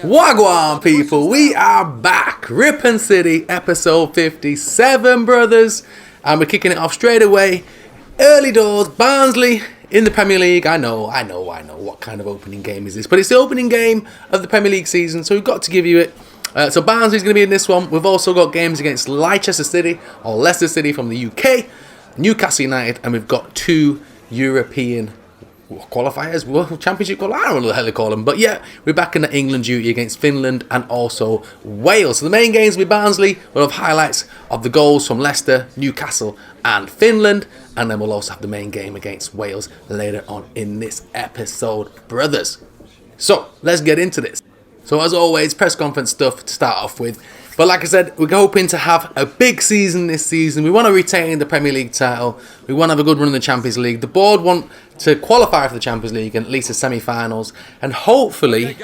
Wagwan people, we are back. Ripon City, episode 57, brothers. And we're kicking it off straight away. Early doors, Barnsley in the Premier League. I know. What kind of opening game is this? But it's the opening game of the Premier League season, so we've got to give you it. So Barnsley's going to be in this one. We've also got games against Leicester City or Leicester City from the UK, Newcastle United, and we've got two European qualifiers, World Championship qualifiers, I don't know what the hell they call them, but yeah, we're back in the England duty against Finland and also Wales. So the main games will be Barnsley. We'll have highlights of the goals from Leicester, Newcastle and Finland, and then we'll also have the main game against Wales later on in this episode, brothers. So let's get into this. So as always, press conference stuff to start off with. But like I said, we're hoping to have a big season this season. We want to retain the Premier League title. We want to have a good run in the Champions League. The board want to qualify for the Champions League and at least the semi-finals. And hopefully,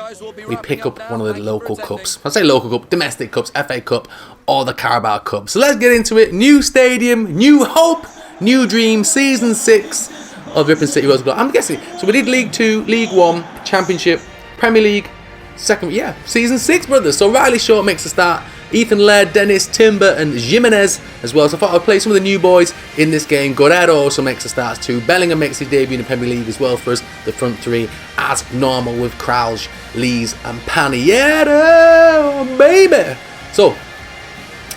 we pick up one of the local cups. I say local cup, domestic cups, FA Cup, or the Carabao Cup. So let's get into it. New stadium, new hope, new dream. Season 6 of Ripon City Rose Gold. I'm guessing. So we did League 2, League 1, Championship, Premier League, Season 6, brothers. So Riley Short makes a start. Ethan Laird, Dennis, Timber and Jimenez as well. So I thought I'd play some of the new boys in this game. Guerrero also makes a start too. Bellingham makes his debut in the Premier League as well for us. The front three as normal with Crouch, Lees and Paniero, baby. So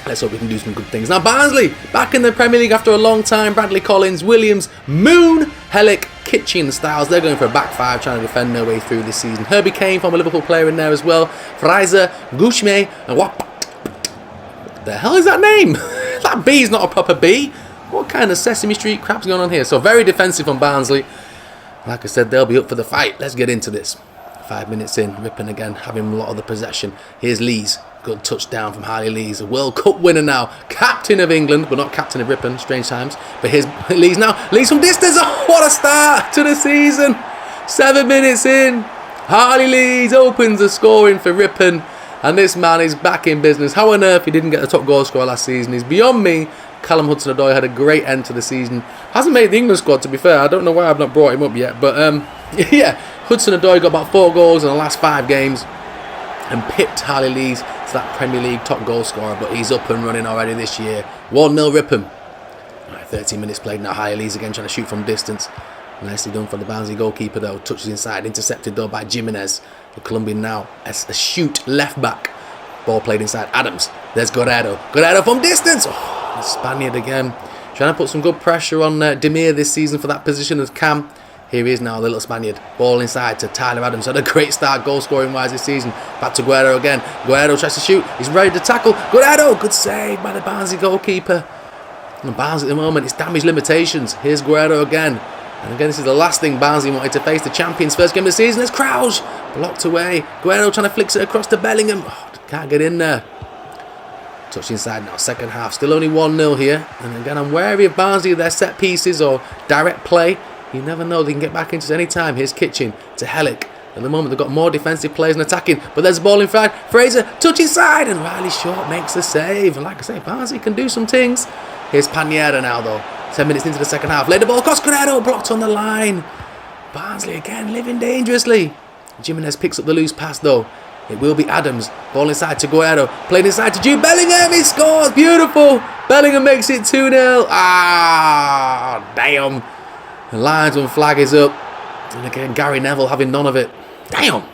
let's hope we can do some good things. Now Barnsley back in the Premier League after a long time. Bradley Collins, Williams, Moon, Hellick, Kitchen, Styles. They're going for a back five, trying to defend their way through this season. Herbie Kane, former Liverpool player, in there as well. Fraser, Gouchme, and what the hell is that name? That B is not a proper B. What kind of Sesame Street crap's going on here? So very defensive from Barnsley. Like I said, they'll be up for the fight. Let's get into this. 5 minutes in, Ripon again, having a lot of the possession. Here's Lees. Good touchdown from Harley Lees. A World Cup winner now. Captain of England, but not captain of Ripon. Strange times. But here's Lees now. Lees from distance. Oh, what a start to the season. 7 minutes in. Harley Lees opens the scoring for Ripon. And this man is back in business. How on earth he didn't get the top goal scorer last season is beyond me. Callum Hudson-Odoi had a great end to the season. Hasn't made the England squad, to be fair. I don't know why I've not brought him up yet. But yeah, Hudson-Odoi got about 4 goals in the last 5 games. And pipped Harley Lees to that Premier League top goal scorer. But he's up and running already this year. 1-0 Ripon. Right, 13 minutes played now. Harley Lees again trying to shoot from distance. Nicely done for the Barnsley goalkeeper though. Touches inside, intercepted though by Jimenez. The Colombian now as a shoot left back. Ball played inside Adams. There's Guerrero. Guerrero from distance. Oh, the Spaniard again. Trying to put some good pressure on Demir this season for that position of Cam. Here he is now, the little Spaniard. Ball inside to Tyler Adams. Had a great start goal scoring wise this season. Back to Guerrero again. Guerrero tries to shoot. He's ready to tackle. Guerrero. Good save by the Barnsley goalkeeper. And Barnsley at the moment, it's damage limitations. Here's Guerrero again. And again, this is the last thing Barnsley wanted to face. The champions' first game of the season. There's Crouch. Blocked away. Guerrero trying to flick it across to Bellingham. Oh, can't get in there. Touch inside now. Second half. Still only 1-0 here. And again, I'm wary of Barnsley with their set pieces or direct play. You never know. They can get back into it any time. Here's Kitchen to Hellick. At the moment, they've got more defensive players than attacking. But there's a ball in front. Fraser. Touch inside. And Riley Short makes the save. And like I say, Barnsley can do some things. Here's Paniera now, though. 10 minutes into the second half. Laid the ball across. Guerrero blocked on the line. Barnsley again living dangerously. Jimenez picks up the loose pass though. It will be Adams. Ball inside to Guerrero. Played inside to Jude Bellingham. He scores. Beautiful. Bellingham makes it 2-0. Ah, damn. The linesman flag is up. And again, Gary Neville having none of it. Damn.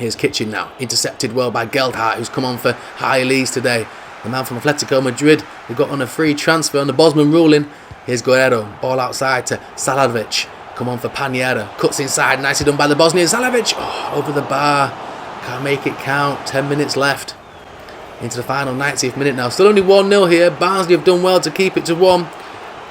Here's Kitchen now. Intercepted well by Geldhart, who's come on for High Lees today. The man from Atletico Madrid, who got on a free transfer on the Bosman ruling. Here's Guerrero. Ball outside to Salavic. Come on for Paniera. Cuts inside. Nicely done by the Bosnian. Salavic. Oh, over the bar. Can't make it count. 10 minutes left. Into the final 90th minute now. Still only 1-0 here. Barnsley have done well to keep it to 1. Like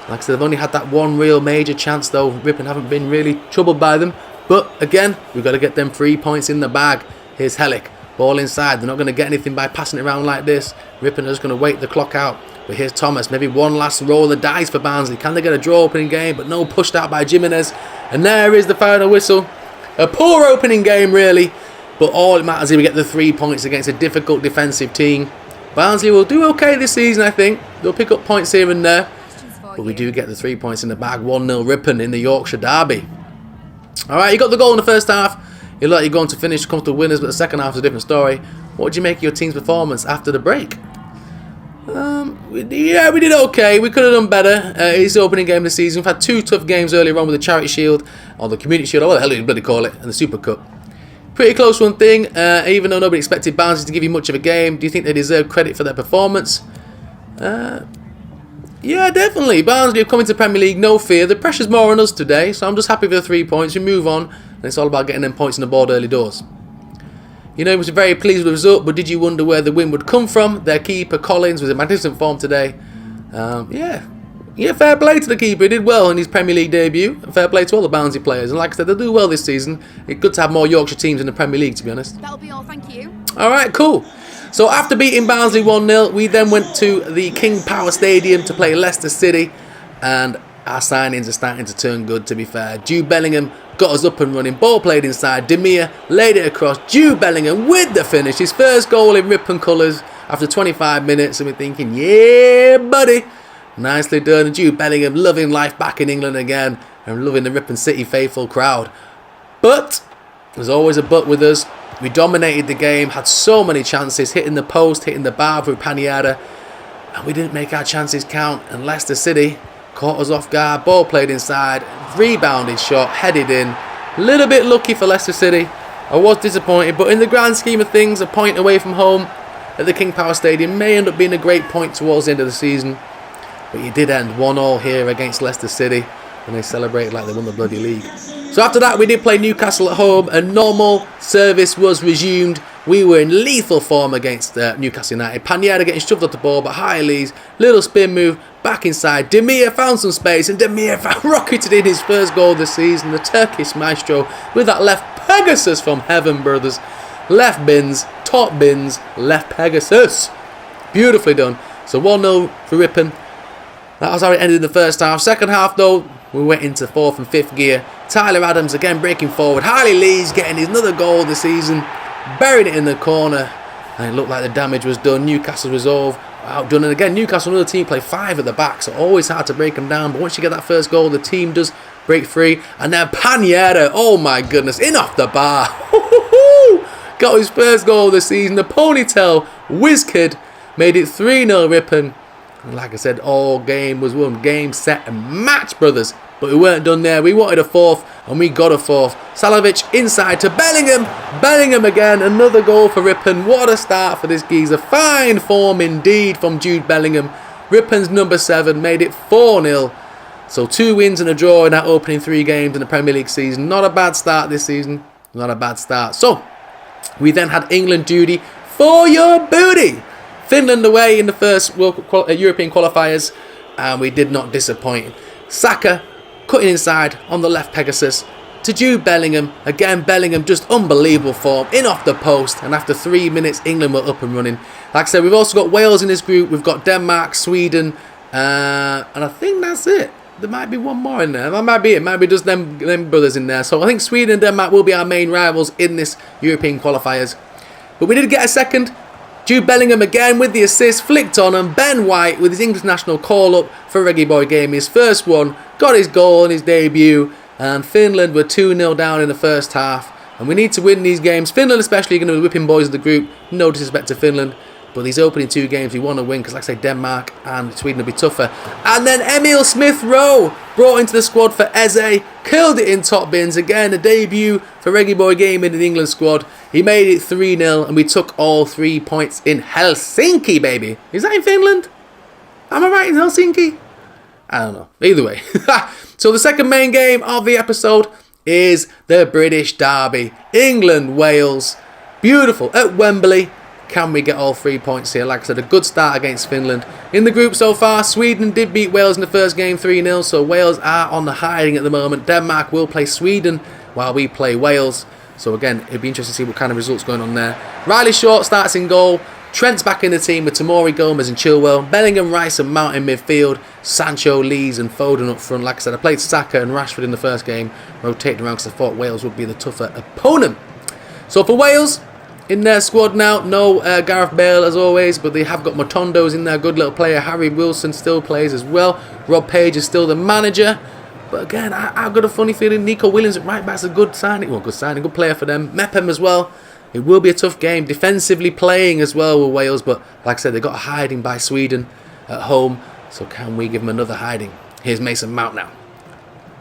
I said, they've only had that one real major chance though. Ripon haven't been really troubled by them. But again, we've got to get them 3 points in the bag. Here's Hellick. Ball inside. They're not going to get anything by passing it around like this. Ripon are just going to wait the clock out. But here's Thomas. Maybe one last roll of the dice for Barnsley. Can they get a draw opening game? But no, pushed out by Jimenez. And there is the final whistle. A poor opening game, really. But all it matters is we get the 3 points against a difficult defensive team. Barnsley will do okay this season, I think. They'll pick up points here and there. But we do get the 3 points in the bag. 1-0 Ripon in the Yorkshire derby. Alright, you got the goal in the first half. You look like you're going to finish comfortable winners, but the second half is a different story. What did you make of your team's performance after the break? Yeah, we did okay. We could have done better. It's the opening game of the season. We've had 2 tough games earlier on with the Charity Shield, or the Community Shield, or what the hell you bloody call it, and the Super Cup. Pretty close one thing, even though nobody expected Barnsley to give you much of a game. Do you think they deserve credit for their performance? Yeah, definitely. Barnsley have come into the Premier League, no fear. The pressure's more on us today, so I'm just happy for the 3 points. We move on, and it's all about getting them points on the board early doors. You know, he was very pleased with the result, but did you wonder where the win would come from? Their keeper, Collins, was in magnificent form today. Yeah, fair play to the keeper. He did well in his Premier League debut. Fair play to all the Barnsley players. And like I said, they'll do well this season. It's good to have more Yorkshire teams in the Premier League, to be honest. That'll be all, thank you. Alright, cool. So after beating Barnsley 1-0, we then went to the King Power Stadium to play Leicester City. And our signings are starting to turn good, to be fair. Jude Bellingham got us up and running. Ball played inside. Demir laid it across. Jude Bellingham with the finish. His first goal in Ripon colours after 25 minutes. And we're thinking, yeah, buddy. Nicely done. And Jude Bellingham loving life back in England again. And loving the Ripon City faithful crowd. But there's always a but with us. We dominated the game. Had so many chances. Hitting the post. Hitting the bar through Paniada. And we didn't make our chances count. And Leicester City caught us off guard. Ball played inside. Rebounded shot. Headed in. A little bit lucky for Leicester City. I was disappointed. But in the grand scheme of things, a point away from home at the King Power Stadium may end up being a great point towards the end of the season. But you did end 1-1 here against Leicester City. And they celebrated like they won the bloody league. So after that, we did play Newcastle at home. And normal service was resumed. We were in lethal form against Newcastle United. Paniada getting shoved off the ball, but Hiley's little spin move back inside. Demir found some space, and Demir rocketed in his first goal this season. The Turkish maestro with that left Pegasus from heaven, brothers. Left bins, top bins, left Pegasus. Beautifully done. So 1-0 for Ripon. That was how it ended in the first half. Second half, though, we went into 4th and 5th gear. Tyler Adams again breaking forward. Harley Lee's getting his another goal this season. Buried it in the corner. And it looked like the damage was done. Newcastle's resolve outdone. And again, Newcastle, another team, play 5 at the back. So always hard to break them down. But once you get that first goal, the team does break free. And then Paniada, oh my goodness, in off the bar. Got his first goal this season. The ponytail whiz kid made it 3-0 Ripon. And like I said, all game was won. Game, set and match, brothers. But we weren't done there. We wanted a 4th, and we got a 4th. Salavic inside to Bellingham. Bellingham again. Another goal for Ripon. What a start for this geezer. Fine form indeed from Jude Bellingham. Ripon's number 7 made it 4-0. So 2 wins and a draw in that opening 3 games in the Premier League season. Not a bad start this season. Not a bad start. So, we then had England duty for your booty. Finland away in the first European qualifiers, and we did not disappoint. Saka cutting inside on the left Pegasus to Jude Bellingham. Again, Bellingham just unbelievable form, in off the post, and after 3 minutes, England were up and running. Like I said, we've also got Wales in this group. We've got Denmark, Sweden, and I think that's it. There might be one more in there. That might be it. Might be just them brothers in there. So I think Sweden and Denmark will be our main rivals in this European qualifiers. But we did get a second. Jude Bellingham again with the assist, flicked on, and Ben White with his English national call-up for ReggaeBoy game. His first one, got his goal in his debut, and Finland were 2-0 down in the first half. And we need to win these games. Finland especially are going to be the whipping boys of the group. No disrespect to Finland. But these opening 2 games we want to win because, like I say, Denmark and Sweden will be tougher. And then Emil Smith-Rowe brought into the squad for Eze. Killed it in top bins. Again, a debut for ReggaeBoy game in the England squad. He made it 3-0 and we took all 3 points in Helsinki, baby. Is that in Finland? Am I right in Helsinki? I don't know. Either way. So the second main game of the episode is the British Derby. England-Wales. Beautiful. At Wembley. Can we get all 3 points here? Like I said, a good start against Finland. In the group so far, Sweden did beat Wales in the first game 3-0, so Wales are on the hiding at the moment. Denmark will play Sweden while we play Wales. So again, it'd be interesting to see what kind of results going on there. Riley Short starts in goal. Trent's back in the team with Tamori, Gomez and Chilwell. Bellingham, Rice and Mount in midfield. Sancho, Lees and Foden up front. Like I said, I played Saka and Rashford in the first game. Rotating around because I thought Wales would be the tougher opponent. So for Wales, in their squad now, no Gareth Bale as always, but they have got Motondo's in there, good little player. Harry Wilson still plays as well. Rob Page is still the manager. But again, I've got a funny feeling Nico Williams at right back's a good signing. Well, good signing, good player for them. Mepham as well. It will be a tough game. Defensively playing as well with Wales. But like I said, they got a hiding by Sweden at home. So can we give them another hiding? Here's Mason Mount now.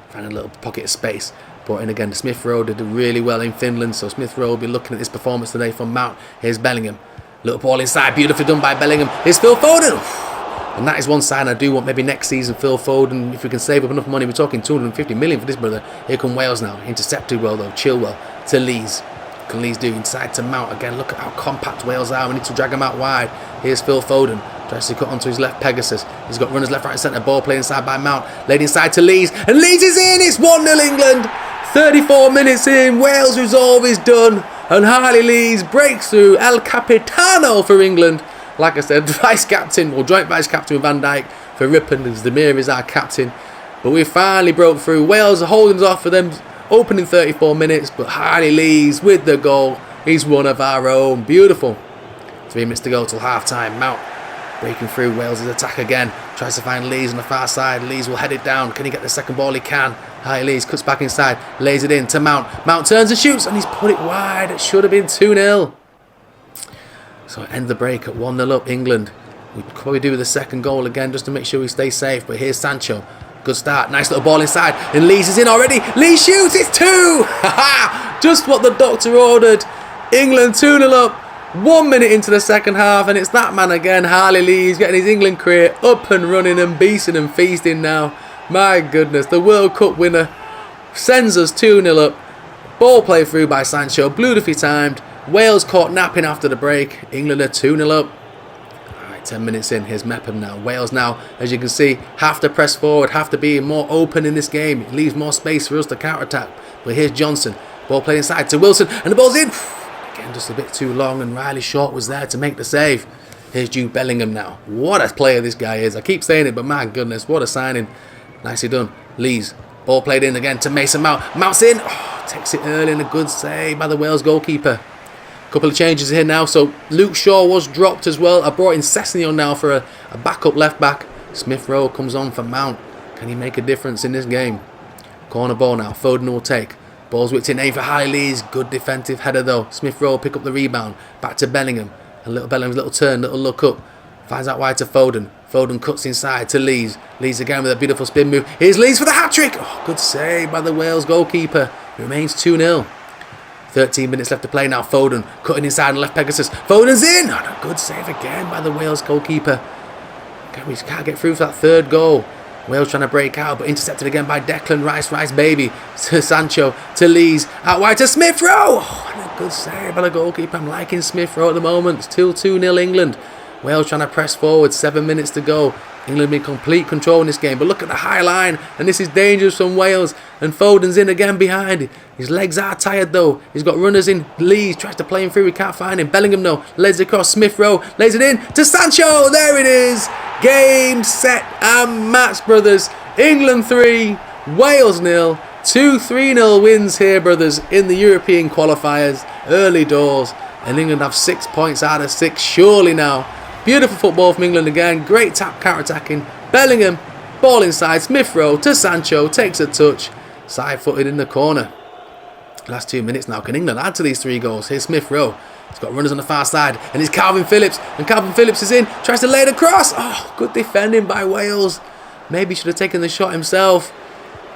Find a little pocket of space. Brought in again. Smith Rowe did really well in Finland. So Smith Rowe will be looking at this performance today from Mount. Here's Bellingham. Little ball inside. Beautifully done by Bellingham. Here's Phil Foden. And that is one sign I do want. Maybe next season, Phil Foden, if we can save up enough money, we're talking 250 million for this brother. Here come Wales now. Intercepted well though. Chilwell to Lees. What can Lees do? Inside to Mount. Again, look at how compact Wales are. We need to drag them out wide. Here's Phil Foden. Tries to cut onto his left Pegasus. He's got runners left, right, and centre. Ball played inside by Mount. Laid inside to Lees. And Lees is in. It's 1-0 England. 34 minutes in. Wales' resolve is done. And Harley Lees breaks through. El Capitano for England. Like I said, vice captain, or joint vice captain with Van Dijk for Ripon. As Demir is our captain. But we finally broke through. Wales are holding us off for them. Opening 34 minutes. But Harley Lees with the goal. He's one of our own. Beautiful. 3 minutes to go till half time. Mount. Breaking through Wales' attack again. Tries to find Lees on the far side. Lees will head it down. Can he get the second ball? He can. High Lees cuts back inside. Lays it in to Mount. Mount turns and shoots. And he's put it wide. It should have been 2-0. So end the break at 1-0 up England. We could probably do with the second goal again just to make sure we stay safe. But here's Sancho. Good start. Nice little ball inside. And Lees is in already. Lees shoots. It's 2. Just what the doctor ordered. England 2-0 up. 1 minute into the second half, and it's that man again, Harley Lees, getting his England career up and running and beasting and feasting now. My goodness, the World Cup winner sends us 2-0 up. Ball played through by Sancho, beautifully timed. Wales caught napping after the break. England are 2-0 up. Alright, 10 minutes in, here's Mepham now. Wales now, as you can see, have to press forward, have to be more open in this game. It leaves more space for us to counter-attack. But here's Johnson. Ball played inside to Wilson, and the ball's in. Again, just a bit too long, and Riley Short was there to make the save. Here's Jude Bellingham now. What a player this guy is. I keep saying it, but my goodness, what a signing. Nicely done. Lees. Ball played in again to Mason Mount. Mount's in. Oh, takes it early and a good save by the Wales goalkeeper. Couple of changes here now. So Luke Shaw was dropped as well. I brought in Sessegnon now for a backup left back. Smith Rowe comes on for Mount. Can he make a difference in this game? Corner ball now. Foden will take. Ball's whipped in aim for Harley Lees. Good defensive header though. Smith Rowe pick up the rebound. Back to Bellingham. And little Bellingham's little turn, little look up. Finds out wide to Foden. Foden cuts inside to Lees. Lees again with a beautiful spin move. Here's Lees for the hat-trick. Oh, good save by the Wales goalkeeper. It remains 2-0. 13 minutes left to play now. Foden cutting inside and left Pegasus. Foden's in. Oh, good save again by the Wales goalkeeper. We can't get through for that third goal. Wales trying to break out, but intercepted again by Declan Rice baby. To Sancho, to Lees, out wide to Smith Rowe. Oh, and a good save by the goalkeeper. I'm liking Smith Rowe at the moment. Still 2-0 England. Wales trying to press forward, 7 minutes to go. England in complete control in this game, but look at the high line, and this is dangerous from Wales. And Foden's in again behind. His legs are tired though. He's got runners in. Lees tries to play him through, we can't find him. Bellingham no, lays it across. Smith Rowe lays it in to Sancho. There it is. Game, set and match, brothers. England 3, Wales 0. 2 3-0 wins here, brothers, in the European qualifiers, early doors. And England have 6 points out of 6, surely now. Beautiful football from England again. Great tap counter-attacking. Bellingham, ball inside. Smith Rowe to Sancho, takes a touch. Side-footed in the corner. Last 2 minutes now. Can England add to these 3 goals? Here's Smith Rowe. He's got runners on the far side. And it's Calvin Phillips. And Calvin Phillips is in. Tries to lay it across. Oh, good defending by Wales. Maybe he should have taken the shot himself.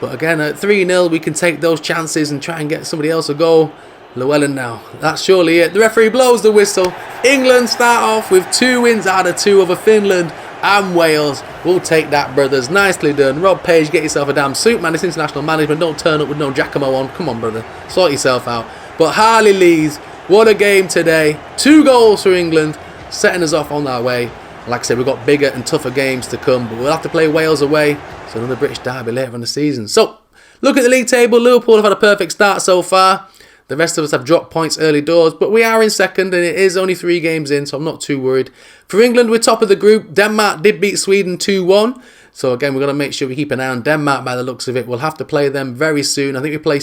But again, at 3-0, we can take those chances and try and get somebody else a goal. Llewellyn now. That's surely it. The referee blows the whistle. England start off with 2 wins out of 2 over Finland and Wales. We'll take that, brothers. Nicely done. Rob Page, get yourself a damn suit, man. It's international management. Don't turn up with no Giacomo on. Come on, brother. Sort yourself out. But Harley Lees, what a game today. 2 goals for England, setting us off on our way. Like I said, we've got bigger and tougher games to come, but we'll have to play Wales away. So another British derby later in the season. So, look at the league table. Liverpool have had a perfect start so far. The rest of us have dropped points early doors, but we are in second and it is only 3 games in, so I'm not too worried. For England, we're top of the group. Denmark did beat Sweden 2-1. So again, we've got to make sure we keep an eye on Denmark by the looks of it. We'll have to play them very soon. I think we play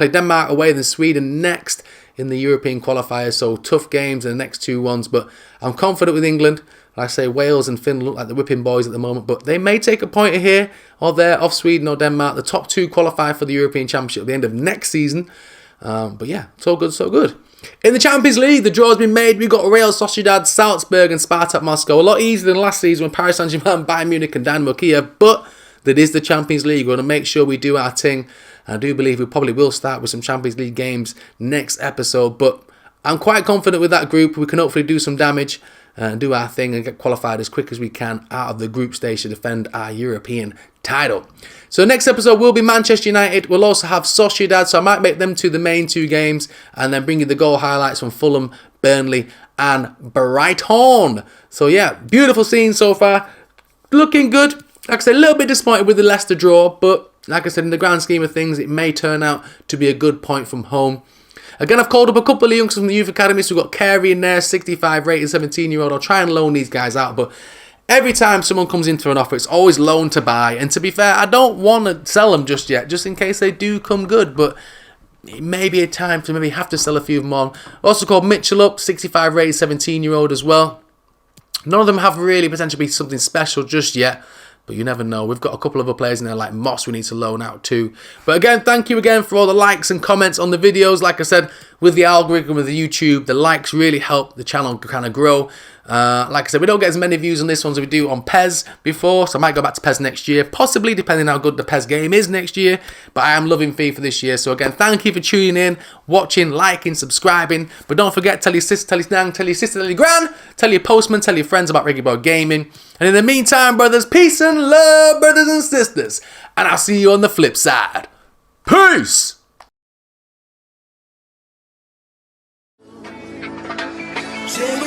Denmark away, then Sweden next in the European qualifiers. So tough games in the next 2 ones, but I'm confident with England. Like I say, Wales and Finland look like the whipping boys at the moment, but they may take a pointer here or there off Sweden or Denmark. The top 2 qualify for the European Championship at the end of next season. But yeah, so good, so good. In the Champions League, the draw's been made. We've got Real Sociedad, Salzburg and Spartak Moscow. A lot easier than last season when Paris Saint-Germain, Bayern Munich and Dynamo Kiev, but that is the Champions League. We're going to make sure we do our thing. I do believe we probably will start with some Champions League games next episode, but I'm quite confident with that group. We can hopefully do some damage and do our thing and get qualified as quick as we can out of the group stage to defend our European title. So next episode will be Manchester United. We'll also have Sociedad, so I might make them the main 2 games and then bring you the goal highlights from Fulham, Burnley and Brighton. So yeah, beautiful scene so far. Looking good. Like I said, a little bit disappointed with the Leicester draw, but like I said, in the grand scheme of things, it may turn out to be a good point from home. Again, I've called up a couple of youngsters from the youth academy, so we've got Carey in there, 65 rated 17-year-old. I'll try and loan these guys out, but every time someone comes in for an offer, it's always loan to buy. And to be fair, I don't want to sell them just yet, just in case they do come good, but it may be a time to maybe have to sell a few of them on. Also called Mitchell up, 65 rated 17-year-old as well. None of them have really potentially be something special just yet, but you never know. We've got a couple of other players in there like Moss we need to loan out too. But again, thank you again for all the likes and comments on the videos. Like I said, with the algorithm of the YouTube, the likes really help the channel kind of grow. Like I said, we don't get as many views on this one as we do on PES before, so I might go back to PES next year, possibly depending on how good the PES game is next year, but I am loving FIFA this year. So again, thank you for tuning in, watching, liking, subscribing, but don't forget, tell your sister, tell your nang, tell your sister, tell your gran, tell your postman, tell your friends about ReggaeBoy Gaming, and in the meantime, brothers, peace and love, brothers and sisters, and I'll see you on the flip side. Peace! Say